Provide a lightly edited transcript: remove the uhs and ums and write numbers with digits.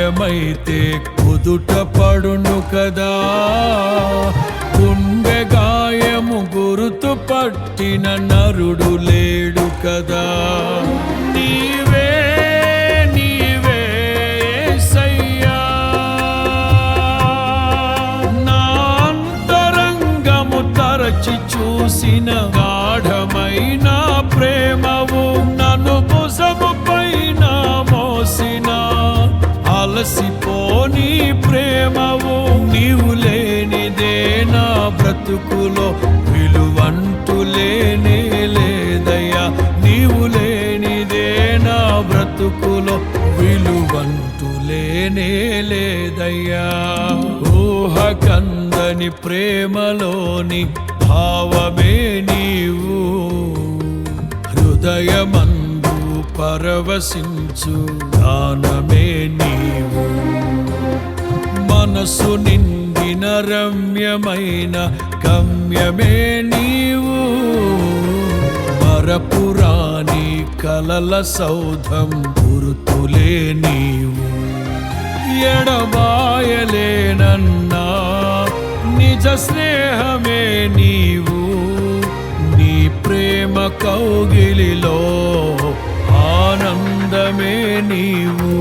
గాయమైతే కుదుట పడును కదా, గుండె గాయము గురుతు పట్టిన నరుడు లేడు కదా. నీవే నీవే యేసయ్యా, నా అంతరంగము తరచి చూసిన గాఢమైన ప్రేమవు, నన్ను భుజము పైన మోసిన అలసిపోని ప్రేమవు. నీవు లేనిదే నా బ్రతుకులో విలువంటూ లేనే లేదయ్యా, నీవు లేనిదే నా బ్రతుకులో విలువంటూ లేనే లేదయ్యా. ఊహకందని ప్రేమలోని భావమే నీవు, హృదయమందు పరవశించు గానమే నీవు. మనసు నిండిన రమ్యమైన గమ్యమే నీవు, మరపురాని కలల సౌధం గుర్తులే నీవు. ఎడబాయలేనన్నా నిజ స్నేహమే నీవు, నీ ప్రేమ కౌగిలిలో ఆనందమే నీవు.